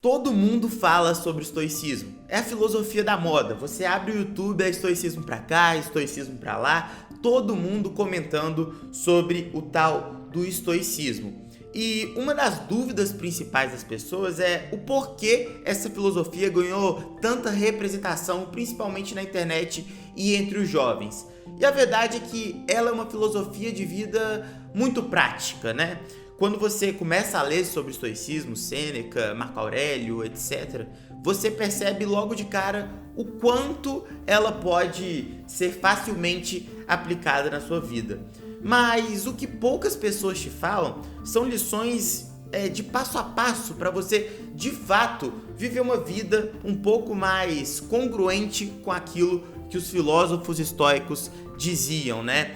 Todo mundo fala sobre o estoicismo. É a filosofia da moda. Você abre o YouTube, é estoicismo pra cá, estoicismo pra lá, todo mundo comentando sobre o tal do estoicismo. E uma das dúvidas principais das pessoas é o porquê essa filosofia ganhou tanta representação, principalmente na internet e entre os jovens. E a verdade é que ela é uma filosofia de vida muito prática, né? Quando você começa a ler sobre estoicismo, Sêneca, Marco Aurélio, etc., você percebe logo de cara o quanto ela pode ser facilmente aplicada na sua vida. Mas o que poucas pessoas te falam são lições de passo a passo para você, de fato, viver uma vida um pouco mais congruente com aquilo que os filósofos estoicos diziam, né?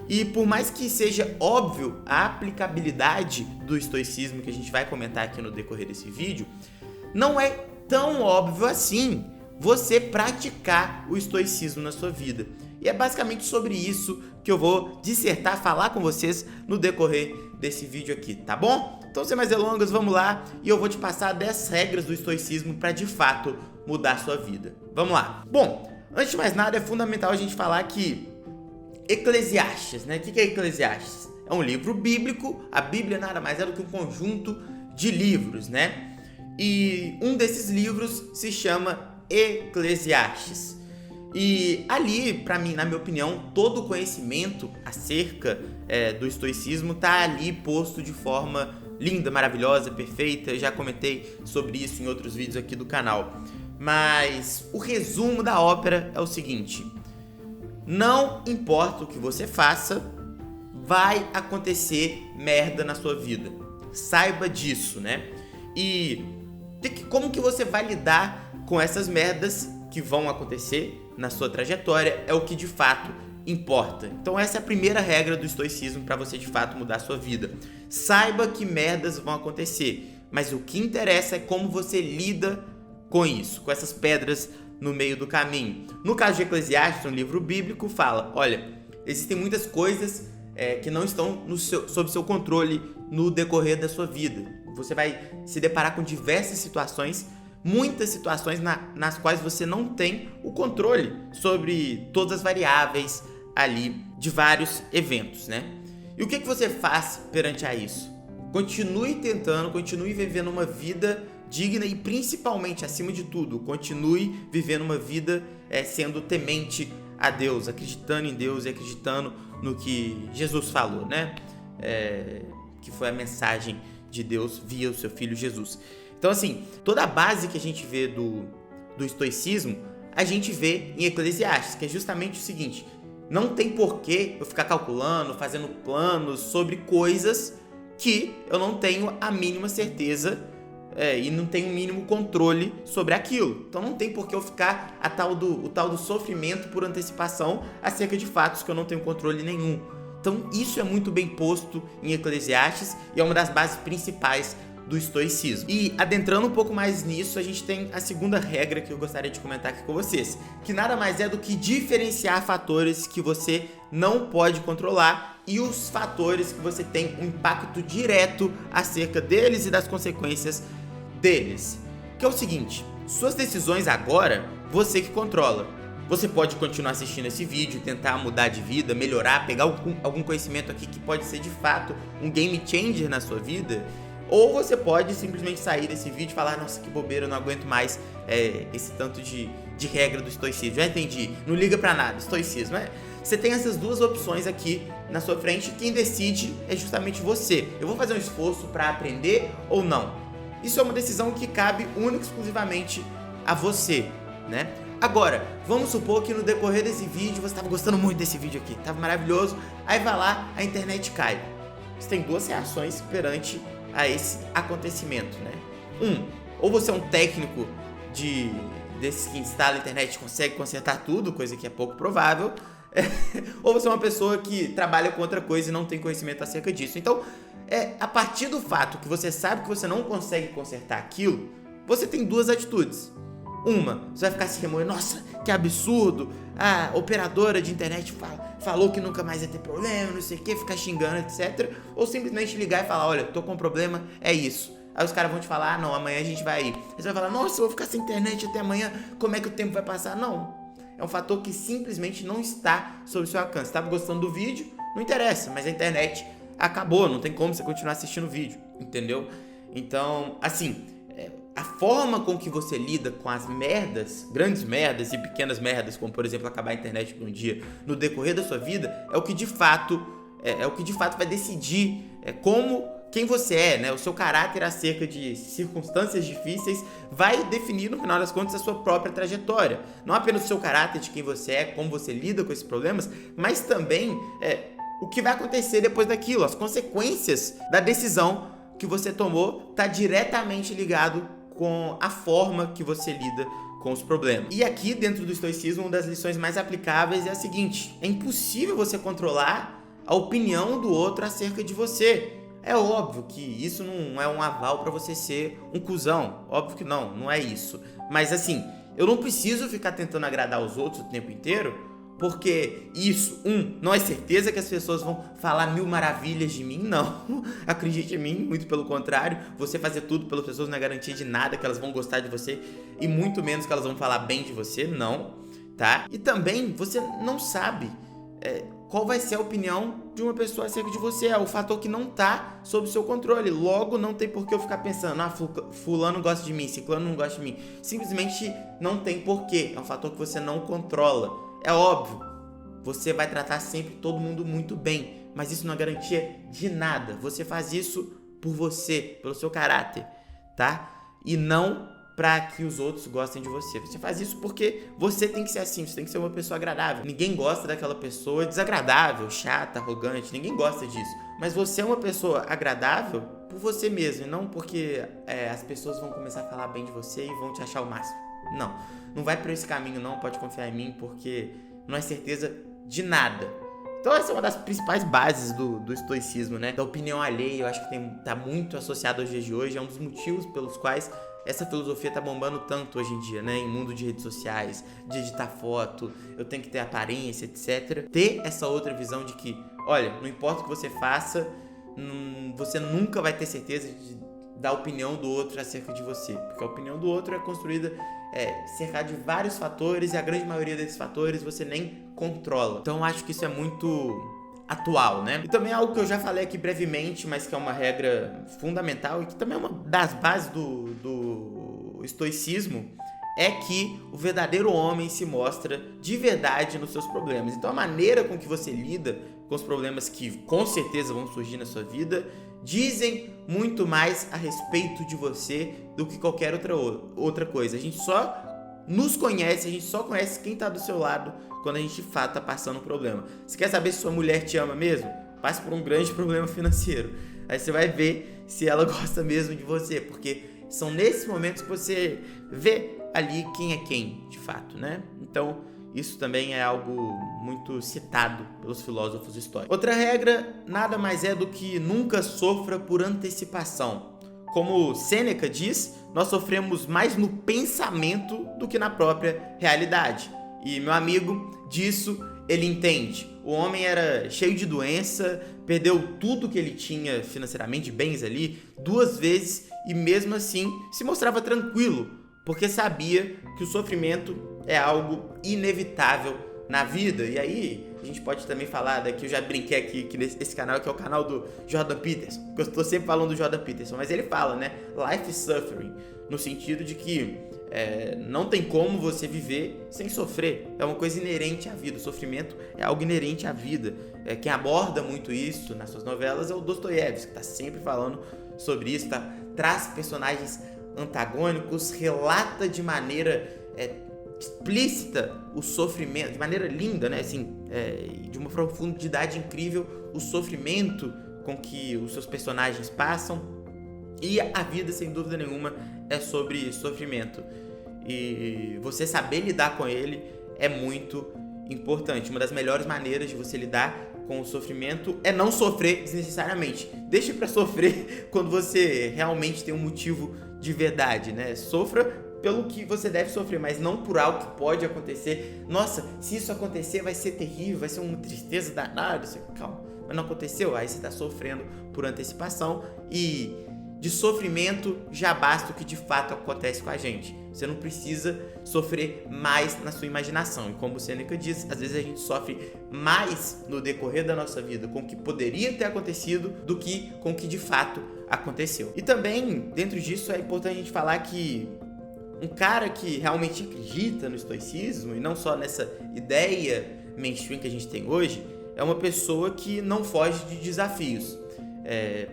E por mais que seja óbvio a aplicabilidade do estoicismo que a gente vai comentar aqui no decorrer desse vídeo, não é tão óbvio assim você praticar o estoicismo na sua vida. E é basicamente sobre isso que eu vou dissertar, falar com vocês no decorrer desse vídeo aqui, tá bom? Então, sem mais delongas, vamos lá e eu vou te passar 10 regras do estoicismo para de fato mudar a sua vida. Vamos lá. Bom, antes de mais nada, é fundamental a gente falar que Eclesiastes, né? O que é Eclesiastes? É um livro bíblico. A Bíblia nada mais é do que um conjunto de livros, né? E um desses livros se chama Eclesiastes. E ali, para mim, na minha opinião, todo o conhecimento acerca do estoicismo tá ali posto de forma linda, maravilhosa, perfeita. Eu já comentei sobre isso em outros vídeos aqui do canal. Mas o resumo da ópera é o seguinte: não importa o que você faça, vai acontecer merda na sua vida. Saiba disso, né? E como que você vai lidar com essas merdas que vão acontecer na sua trajetória é o que de fato importa. Então essa é a primeira regra do estoicismo para você de fato mudar a sua vida. Saiba que merdas vão acontecer, mas o que interessa é como você lida com isso, com essas pedras no meio do caminho. No caso de Eclesiastes, um livro bíblico, fala: olha, existem muitas coisas que não estão sob seu controle no decorrer da sua vida. Você vai se deparar com diversas situações, muitas situações nas quais você não tem o controle sobre todas as variáveis ali de vários eventos, né? E o que você faz perante a isso? Continue tentando, continue vivendo uma vida digna e, principalmente, acima de tudo, continue vivendo uma vida sendo temente a Deus, acreditando em Deus e acreditando no que Jesus falou, né? Que foi a mensagem de Deus via o seu Filho Jesus. Então, assim, toda a base que a gente vê do estoicismo, a gente vê em Eclesiastes, que é justamente o seguinte: não tem porquê eu ficar calculando, fazendo planos sobre coisas que eu não tenho a mínima certeza e não tenho o mínimo controle sobre aquilo. Então não tem por que eu ficar o tal do sofrimento por antecipação acerca de fatos que eu não tenho controle nenhum. Então isso é muito bem posto em Eclesiastes e é uma das bases principais do estoicismo. E adentrando um pouco mais nisso, a gente tem a segunda regra que eu gostaria de comentar aqui com vocês, que nada mais é do que diferenciar fatores que você não pode controlar e os fatores que você tem um impacto direto acerca deles e das consequências deles. Que é o seguinte: suas decisões agora, você que controla. Você pode continuar assistindo esse vídeo, tentar mudar de vida, melhorar, pegar algum conhecimento aqui que pode ser de fato um game changer na sua vida. Ou você pode simplesmente sair desse vídeo e falar: nossa, que bobeira, eu não aguento mais esse tanto de regra do estoicismo. Já entendi, não liga pra nada, estoicismo. Você tem essas duas opções aqui na sua frente, quem decide é justamente você. Eu vou fazer um esforço para aprender ou não? Isso é uma decisão que cabe única e exclusivamente a você, né? Agora, vamos supor que no decorrer desse vídeo você estava gostando muito desse vídeo aqui, estava maravilhoso, aí vai lá, a internet cai. Você tem duas reações perante a esse acontecimento, né? Ou você é um técnico desses que instala a internet e consegue consertar tudo, coisa que é pouco provável, ou você é uma pessoa que trabalha com outra coisa e não tem conhecimento acerca disso. Então, a partir do fato que você sabe que você não consegue consertar aquilo, você tem duas atitudes. Uma, você vai ficar se remoendo: nossa, que absurdo, a operadora de internet falou que nunca mais ia ter problema, não sei o que, ficar xingando, etc. Ou simplesmente ligar e falar: olha, tô com um problema, é isso. Aí os caras vão te falar, não, amanhã a gente vai ir. Aí você vai falar, nossa, eu vou ficar sem internet até amanhã, como é que o tempo vai passar? Não, é um fator que simplesmente não está sob seu alcance. Estava gostando do vídeo? Não interessa, mas a internet acabou, não tem como você continuar assistindo o vídeo, entendeu? Então, assim, a forma com que você lida com as merdas, grandes merdas e pequenas merdas, como por exemplo acabar a internet por um dia, no decorrer da sua vida, é o que de fato vai decidir quem você é, né? O seu caráter acerca de circunstâncias difíceis vai definir, no final das contas, a sua própria trajetória. Não apenas o seu caráter de quem você é, como você lida com esses problemas, mas também o que vai acontecer depois daquilo. As consequências da decisão que você tomou está diretamente ligado com a forma que você lida com os problemas. E aqui, dentro do estoicismo, uma das lições mais aplicáveis é a seguinte: é impossível você controlar a opinião do outro acerca de você. É óbvio que isso não é um aval para você ser um cuzão. Óbvio que não é isso. Mas assim, eu não preciso ficar tentando agradar os outros o tempo inteiro, porque isso, não é certeza que as pessoas vão falar mil maravilhas de mim, não. Acredite em mim, muito pelo contrário. Você fazer tudo pelas pessoas não é garantia de nada que elas vão gostar de você, e muito menos que elas vão falar bem de você, não, tá? E também, você não sabe qual vai ser a opinião de uma pessoa acerca de você. É o fator que não tá sob o seu controle. Logo, não tem por que eu ficar pensando, fulano gosta de mim, ciclano não gosta de mim. Simplesmente não tem porquê. É um fator que você não controla. É óbvio, você vai tratar sempre todo mundo muito bem, mas isso não é garantia de nada. Você faz isso por você, pelo seu caráter, tá? E não para que os outros gostem de você. Você faz isso porque você tem que ser assim, você tem que ser uma pessoa agradável. Ninguém gosta daquela pessoa desagradável, chata, arrogante, ninguém gosta disso. Mas você é uma pessoa agradável por você mesmo, e não porque as pessoas vão começar a falar bem de você e vão te achar o máximo. Não vai por esse caminho não, pode confiar em mim, porque não é certeza de nada. Então essa é uma das principais bases do estoicismo, né? Da opinião alheia, eu acho que tá muito associado aos dias de hoje, é um dos motivos pelos quais essa filosofia tá bombando tanto hoje em dia, né? Em mundo de redes sociais, de editar foto, eu tenho que ter aparência, etc. Ter essa outra visão de que, olha, não importa o que você faça, você nunca vai ter certeza da opinião do outro acerca de você. Porque a opinião do outro é construída cercada de vários fatores, e a grande maioria desses fatores você nem controla. Então eu acho que isso é muito atual, né? E também algo que eu já falei aqui brevemente, mas que é uma regra fundamental e que também é uma das bases do estoicismo, é que o verdadeiro homem se mostra de verdade nos seus problemas. Então a maneira com que você lida com os problemas que com certeza vão surgir na sua vida dizem muito mais a respeito de você do que qualquer outra coisa. A gente só nos conhece, a gente só conhece quem tá do seu lado quando a gente de fato tá passando um problema. Você quer saber se sua mulher te ama mesmo? Passe por um grande problema financeiro. Aí você vai ver se ela gosta mesmo de você, porque são nesses momentos que você vê ali quem é quem, de fato, né? Então, isso também é algo muito citado pelos filósofos históricos. Outra regra nada mais é do que nunca sofra por antecipação. Como Sêneca diz, nós sofremos mais no pensamento do que na própria realidade. E meu amigo, disso ele entende. O homem era cheio de doença, perdeu tudo que ele tinha financeiramente, de bens ali, 2 vezes, e mesmo assim se mostrava tranquilo, porque sabia que o sofrimento é algo inevitável na vida. E aí, a gente pode também falar daqui, eu já brinquei aqui nesse canal, que é o canal do Jordan Peterson, porque eu estou sempre falando do Jordan Peterson, mas ele fala, né, life is suffering, no sentido de que não tem como você viver sem sofrer, é uma coisa inerente à vida, o sofrimento é algo inerente à vida. Quem aborda muito isso nas suas novelas é o Dostoiévski, que está sempre falando sobre isso, traz personagens antagônicos, relata de maneira explícita o sofrimento, de maneira linda, né? Assim, de uma profundidade incrível, o sofrimento com que os seus personagens passam. E a vida, sem dúvida nenhuma, é sobre sofrimento. E você saber lidar com ele é muito importante. Uma das melhores maneiras de você lidar com o sofrimento é não sofrer desnecessariamente. Deixe pra sofrer quando você realmente tem um motivo de verdade, né? Sofra pelo que você deve sofrer, mas não por algo que pode acontecer. Nossa, se isso acontecer vai ser terrível, vai ser uma tristeza danada. Calma, mas não aconteceu, aí você tá sofrendo por antecipação. E de sofrimento já basta o que de fato acontece com a gente. Você não precisa sofrer mais na sua imaginação. E como o Sêneca diz, às vezes a gente sofre mais no decorrer da nossa vida com o que poderia ter acontecido do que com o que de fato aconteceu. E também, dentro disso, é importante a gente falar que um cara que realmente acredita no estoicismo, e não só nessa ideia mainstream que a gente tem hoje, é uma pessoa que não foge de desafios.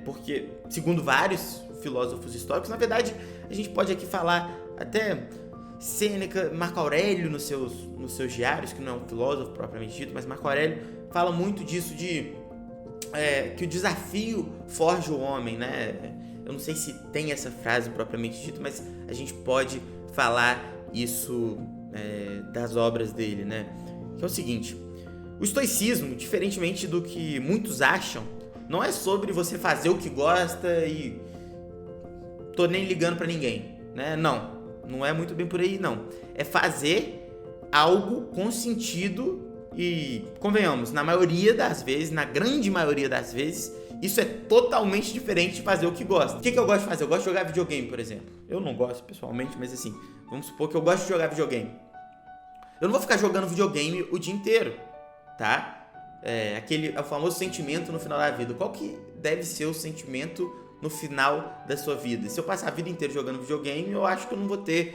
Porque, segundo vários filósofos históricos, na verdade, a gente pode aqui falar até Sêneca, Marco Aurélio nos seus diários, que não é um filósofo propriamente dito, mas Marco Aurélio fala muito disso, que o desafio forja o homem, né? Eu não sei se tem essa frase propriamente dita, mas a gente pode falar isso das obras dele, né? Que é o seguinte: o estoicismo, diferentemente do que muitos acham, não é sobre você fazer o que gosta e tô nem ligando pra ninguém, né? Não é muito bem por aí, não. É fazer algo com sentido e, convenhamos, na maioria das vezes, na grande maioria das vezes, isso é totalmente diferente de fazer o que gosta. O que eu gosto de fazer? Eu gosto de jogar videogame, por exemplo. Eu não gosto pessoalmente, mas assim, vamos supor que eu gosto de jogar videogame. Eu não vou ficar jogando videogame o dia inteiro, tá? É o famoso sentimento no final da vida. Qual que deve ser o sentimento no final da sua vida? Se eu passar a vida inteira jogando videogame, eu acho que eu não vou ter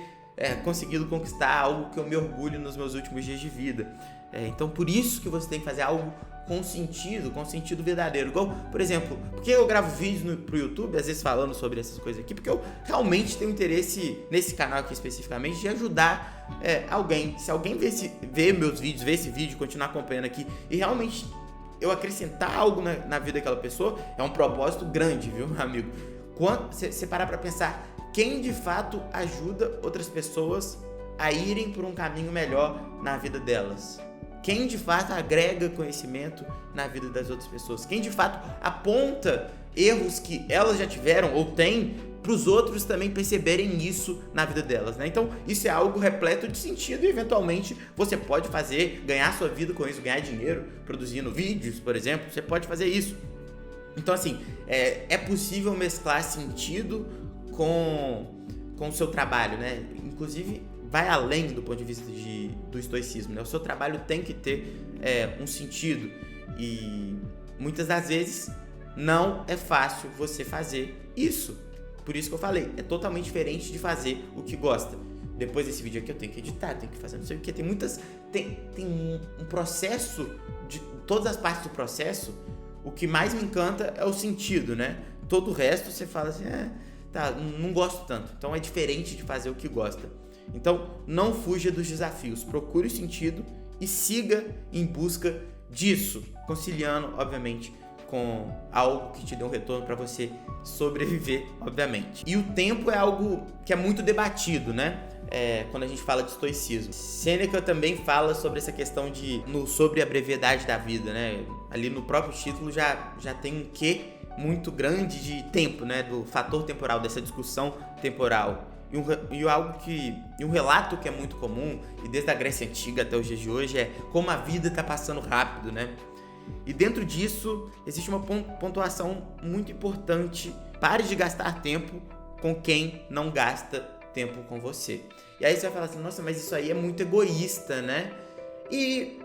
conseguido conquistar algo que eu me orgulho nos meus últimos dias de vida. Então, por isso que você tem que fazer algo com sentido verdadeiro. Igual, por exemplo, porque eu gravo vídeos pro YouTube, às vezes falando sobre essas coisas aqui, porque eu realmente tenho interesse nesse canal aqui especificamente de ajudar alguém. Se alguém ver meus vídeos, ver esse vídeo, continuar acompanhando aqui e realmente eu acrescentar algo na vida daquela pessoa, é um propósito grande, viu, meu amigo? Quando você parar pra pensar, quem de fato ajuda outras pessoas a irem por um caminho melhor na vida delas? Quem de fato agrega conhecimento na vida das outras pessoas? Quem de fato aponta erros que elas já tiveram ou têm para os outros também perceberem isso na vida delas, né? Então, isso é algo repleto de sentido e, eventualmente, você pode ganhar sua vida com isso, ganhar dinheiro produzindo vídeos, por exemplo. Você pode fazer isso. Então, assim, é possível mesclar sentido com o seu trabalho, né? Inclusive, vai além do ponto de vista do estoicismo, né? O seu trabalho tem que ter um sentido e muitas das vezes não é fácil você fazer isso. Por isso que eu falei, é totalmente diferente de fazer o que gosta. Depois desse vídeo aqui eu tenho que editar, tenho que fazer não sei o que, tem um processo, de todas as partes do processo, o que mais me encanta é o sentido, né? Todo o resto você fala assim, não gosto tanto. Então é diferente de fazer o que gosta. Então, não fuja dos desafios, procure o sentido e siga em busca disso, conciliando, obviamente, com algo que te dê um retorno para você sobreviver, obviamente. E o tempo é algo que é muito debatido, né? Quando a gente fala de estoicismo. Sêneca também fala sobre essa questão sobre a brevidade da vida, né? Ali no próprio título já tem um quê muito grande de tempo, né? Do fator temporal, dessa discussão temporal. E um relato que é muito comum, e desde a Grécia Antiga até os dias de hoje, é como a vida está passando rápido, né? E dentro disso, existe uma pontuação muito importante. Pare de gastar tempo com quem não gasta tempo com você. E aí você vai falar assim, nossa, mas isso aí é muito egoísta, né? E,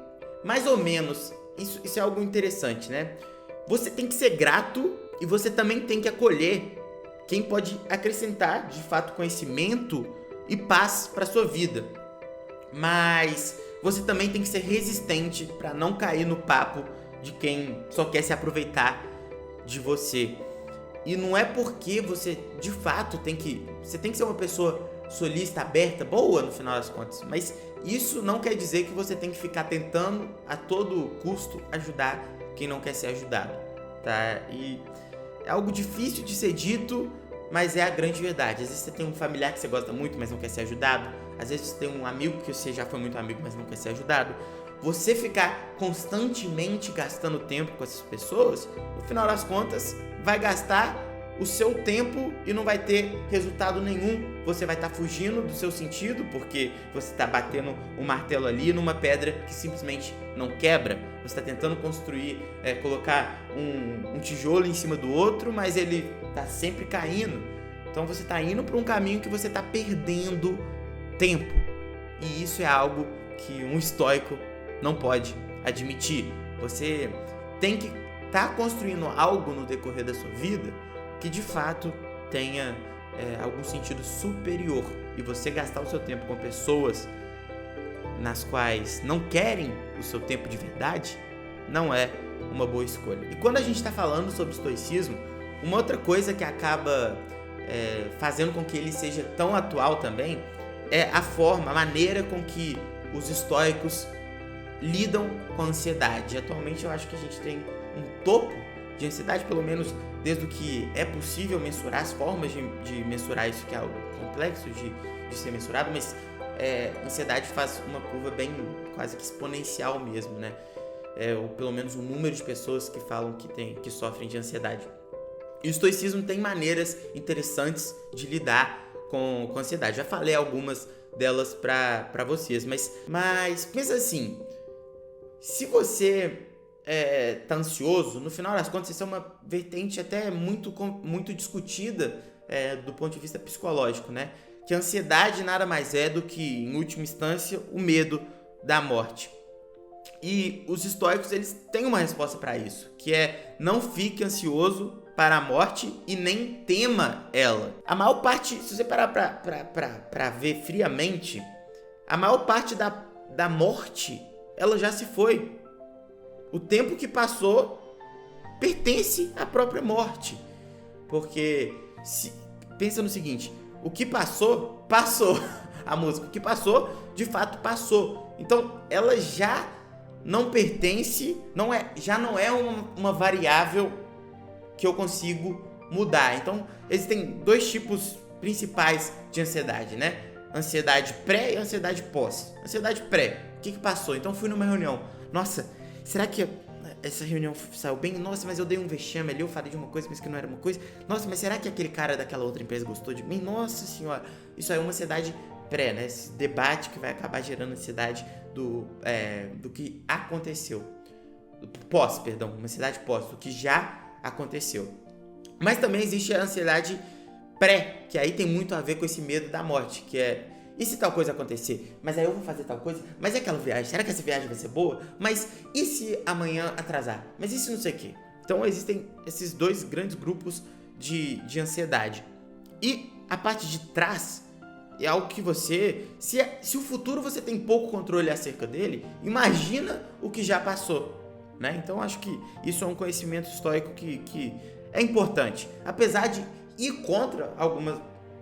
mais ou menos, isso é algo interessante, né? Você tem que ser grato e você também tem que acolher quem pode acrescentar, de fato, conhecimento e paz para sua vida. Mas você também tem que ser resistente para não cair no papo de quem só quer se aproveitar de você. E não é porque você, de fato, você tem que ser uma pessoa solista, aberta, boa no final das contas. Mas isso não quer dizer que você tem que ficar tentando a todo custo ajudar quem não quer ser ajudado, tá? E é algo difícil de ser dito, mas é a grande verdade. Às vezes você tem um familiar que você gosta muito, mas não quer ser ajudado. Às vezes você tem um amigo que você já foi muito amigo, mas não quer ser ajudado. Você ficar constantemente gastando tempo com essas pessoas, no final das contas, vai gastar o seu tempo e não vai ter resultado nenhum. Você vai estar fugindo do seu sentido, porque você está batendo um martelo ali numa pedra que simplesmente não quebra. Você está tentando construir, colocar um tijolo em cima do outro, mas ele tá sempre caindo. Então você tá indo para um caminho que você tá perdendo tempo. E isso é algo que um estoico não pode admitir. Você tem que estar construindo algo no decorrer da sua vida que de fato tenha algum sentido superior. E você gastar o seu tempo com pessoas nas quais não querem o seu tempo de verdade não é uma boa escolha. E quando a gente está falando sobre estoicismo, uma outra coisa que acaba fazendo com que ele seja tão atual também é a maneira com que os estoicos lidam com a ansiedade. Atualmente eu acho que a gente tem um topo de ansiedade, pelo menos desde o que é possível mensurar, as formas de mensurar isso, que é algo complexo de ser mensurado, mas ansiedade faz uma curva bem quase que exponencial mesmo, né? Ou pelo menos o número de pessoas que falam que sofrem de ansiedade. E o estoicismo tem maneiras interessantes de lidar com a ansiedade. Já falei algumas delas para vocês, mas pensa assim, se você tá ansioso, no final das contas isso é uma vertente até muito discutida do ponto de vista psicológico, né? Que a ansiedade nada mais é do que, em última instância, o medo da morte. E os estoicos, eles têm uma resposta para isso, que é: não fique ansioso para a morte e nem tema ela. A maior parte, se você parar para ver friamente, a maior parte da morte, ela já se foi. O tempo que passou pertence à própria morte. Porque, pensa no seguinte, o que passou, passou. A música, o que passou, de fato passou. Então, ela já não pertence, já não é uma variável que eu consigo mudar. Então, existem dois tipos principais de ansiedade, né? Ansiedade pré e ansiedade pós. Ansiedade pré, o que passou? Então, fui numa reunião. Nossa, será que essa reunião saiu bem? Nossa, mas eu dei um vexame ali, eu falei de uma coisa, mas que não era uma coisa. Nossa, mas será que aquele cara daquela outra empresa gostou de mim? Nossa senhora, isso aí é uma ansiedade pré, né? Esse debate que vai acabar gerando ansiedade do que aconteceu. Pós, perdão, uma ansiedade pós, do que já aconteceu. Mas também existe a ansiedade pré, que aí tem muito a ver com esse medo da morte, que é: e se tal coisa acontecer? Mas aí eu vou fazer tal coisa? Mas e aquela viagem? Será que essa viagem vai ser boa? Mas e se amanhã atrasar? Mas e se não sei o quê? Então existem esses dois grandes grupos de ansiedade. E a parte de trás é algo que você... Se o futuro você tem pouco controle acerca dele, imagina o que já passou, né? Então acho que isso é um conhecimento estoico que é importante. Apesar de ir contra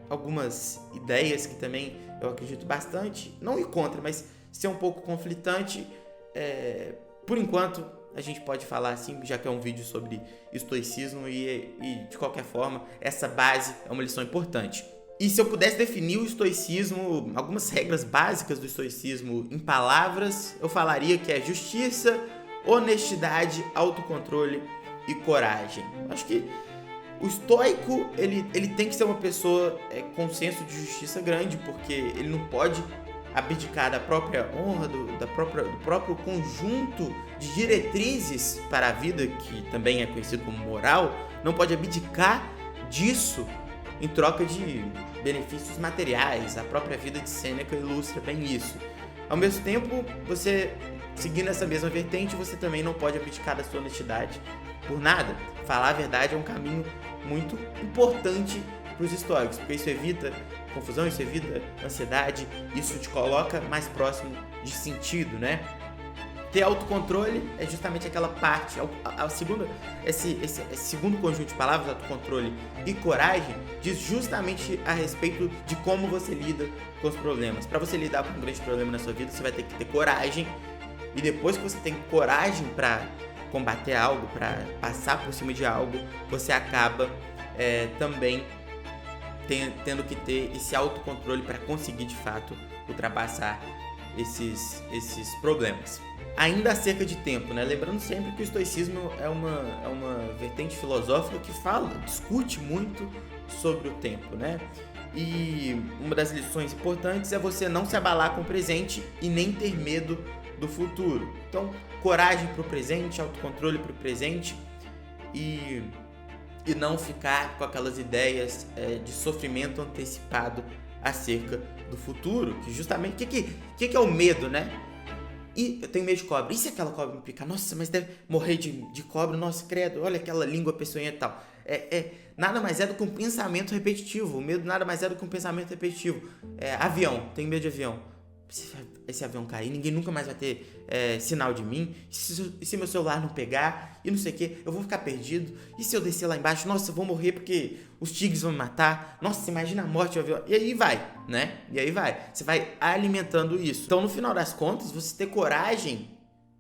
algumas ideias que também eu acredito bastante, não ir contra, mas ser um pouco conflitante, por enquanto a gente pode falar assim, já que é um vídeo sobre estoicismo e de qualquer forma essa base é uma lição importante. E se eu pudesse definir o estoicismo, algumas regras básicas do estoicismo em palavras, eu falaria que é justiça, honestidade, autocontrole e coragem. Acho que o estoico, ele tem que ser uma pessoa com senso de justiça grande, porque ele não pode abdicar da própria honra, do próprio conjunto de diretrizes para a vida, que também é conhecido como moral, não pode abdicar disso em troca de benefícios materiais. A própria vida de Sêneca ilustra bem isso. Ao mesmo tempo, você seguindo essa mesma vertente, você também não pode abdicar da sua honestidade por nada. Falar a verdade é um caminho muito importante para os estoicos, porque isso evita confusão, isso evita ansiedade, isso te coloca mais próximo de sentido, né? Ter autocontrole é justamente aquela parte, esse segundo conjunto de palavras, autocontrole e coragem, diz justamente a respeito de como você lida com os problemas. Para você lidar com um grande problema na sua vida, você vai ter que ter coragem, e depois que você tem coragem para combater algo, para passar por cima de algo, você acaba também tendo que ter esse autocontrole para conseguir de fato ultrapassar esses problemas. Ainda acerca de tempo, né? Lembrando sempre que o estoicismo é uma vertente filosófica que discute muito sobre o tempo, né? E uma das lições importantes é você não se abalar com o presente e nem ter medo do futuro. Então, coragem para o presente, autocontrole para o presente e e não ficar com aquelas ideias de sofrimento antecipado acerca do futuro, que justamente, o que é o medo, né? E eu tenho medo de cobra. E se aquela cobra me picar? Nossa, mas deve morrer de cobra. Nossa, credo, olha aquela língua peçonhenta e tal. Nada mais é do que um pensamento repetitivo. O medo nada mais é do que um pensamento repetitivo. Avião, tenho medo de avião. Se esse avião cair, ninguém nunca mais vai ter sinal de mim. E se meu celular não pegar e não sei o que, eu vou ficar perdido. E se eu descer lá embaixo, nossa, eu vou morrer porque os tigres vão me matar. Nossa, imagina a morte do avião. E aí vai, né? E aí vai. Você vai alimentando isso. Então, no final das contas, você ter coragem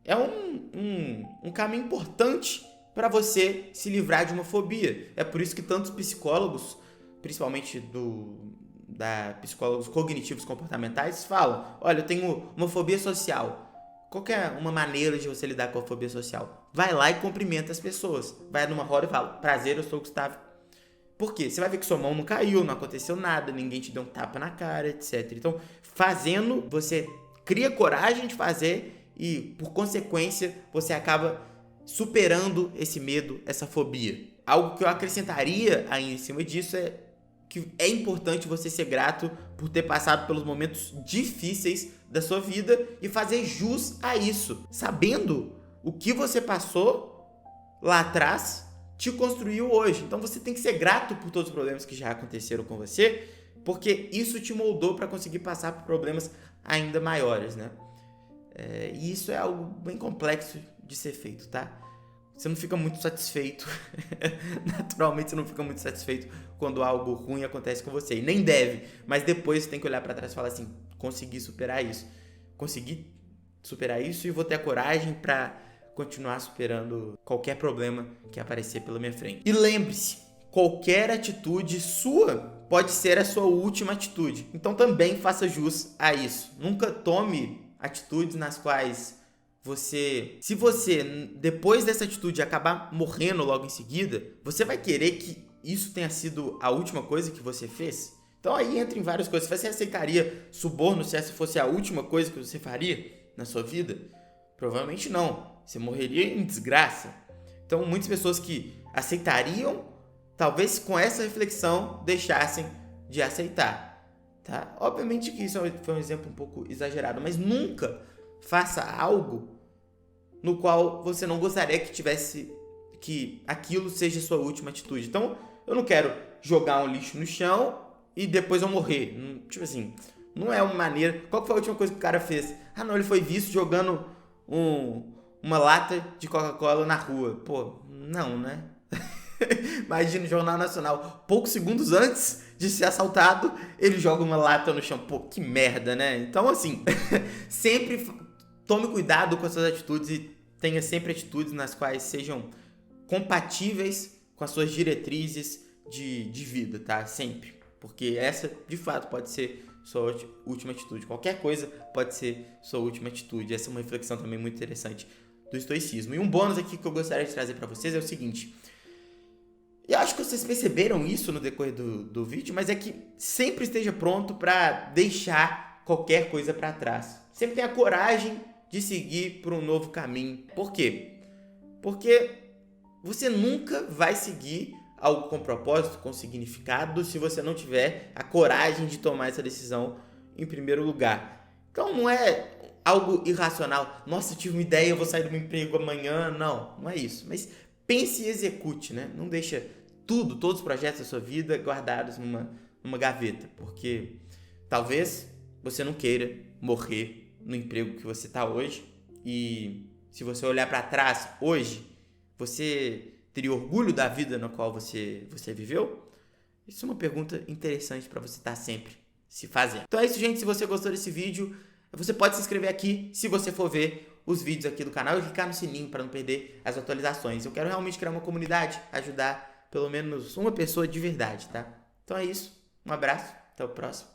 é um caminho importante para você se livrar de uma fobia. É por isso que tantos psicólogos, principalmente psicólogos cognitivos comportamentais, falam: olha, eu tenho uma fobia social. Qual que é uma maneira de você lidar com a fobia social? Vai lá e cumprimenta as pessoas. Vai numa roda e fala: prazer, eu sou o Gustavo. Por quê? Você vai ver que sua mão não caiu, não aconteceu nada, ninguém te deu um tapa na cara, etc. Então, fazendo, você cria coragem de fazer e, por consequência, você acaba superando esse medo, essa fobia. Algo que eu acrescentaria aí em cima disso é que é importante você ser grato por ter passado pelos momentos difíceis da sua vida e fazer jus a isso. Sabendo o que você passou lá atrás, te construiu hoje. Então você tem que ser grato por todos os problemas que já aconteceram com você, porque isso te moldou para conseguir passar por problemas ainda maiores, né? E isso é algo bem complexo de ser feito, tá? Você não fica muito satisfeito. Naturalmente você não fica muito satisfeito quando algo ruim acontece com você. E nem deve. Mas depois você tem que olhar pra trás e falar assim: consegui superar isso. Consegui superar isso e vou ter a coragem pra continuar superando qualquer problema que aparecer pela minha frente. E lembre-se, qualquer atitude sua pode ser a sua última atitude. Então também faça jus a isso. Nunca tome atitudes nas quais se você, depois dessa atitude, acabar morrendo logo em seguida, você vai querer que isso tenha sido a última coisa que você fez? Então aí entra em várias coisas. Você aceitaria suborno se essa fosse a última coisa que você faria na sua vida? Provavelmente não. Você morreria em desgraça. Então muitas pessoas que aceitariam, talvez com essa reflexão, deixassem de aceitar. Tá? Obviamente que isso foi um exemplo um pouco exagerado, mas nunca faça algo no qual você não gostaria que aquilo seja a sua última atitude. Então, eu não quero jogar um lixo no chão e depois eu morrer. Tipo assim, não é uma maneira... Qual foi a última coisa que o cara fez? Ah, não, ele foi visto jogando uma lata de Coca-Cola na rua. Pô, não, né? Imagina o Jornal Nacional, poucos segundos antes de ser assaltado, ele joga uma lata no chão. Pô, que merda, né? Então, assim, sempre tome cuidado com as suas atitudes e tenha sempre atitudes nas quais sejam compatíveis com as suas diretrizes de vida, tá? Sempre. Porque essa, de fato, pode ser sua última atitude. Qualquer coisa pode ser sua última atitude. Essa é uma reflexão também muito interessante do estoicismo. E um bônus aqui que eu gostaria de trazer para vocês é o seguinte. E acho que vocês perceberam isso no decorrer do vídeo, mas é que sempre esteja pronto para deixar qualquer coisa para trás. Sempre tenha coragem de seguir por um novo caminho. Por quê? Porque você nunca vai seguir algo com propósito, com significado, se você não tiver a coragem de tomar essa decisão em primeiro lugar. Então não é algo irracional. Nossa, eu tive uma ideia, eu vou sair do meu emprego amanhã. Não é isso. Mas pense e execute, né? Não deixa todos os projetos da sua vida guardados numa gaveta, porque talvez você não queira morrer no emprego que você está hoje, e se você olhar para trás hoje, você teria orgulho da vida na qual você viveu? Isso é uma pergunta interessante para você estar sempre se fazendo. Então é isso, gente. Se você gostou desse vídeo, você pode se inscrever aqui se você for ver os vídeos aqui do canal e clicar no sininho para não perder as atualizações. Eu quero realmente criar uma comunidade, ajudar pelo menos uma pessoa de verdade, tá? Então é isso. Um abraço. Até o próximo.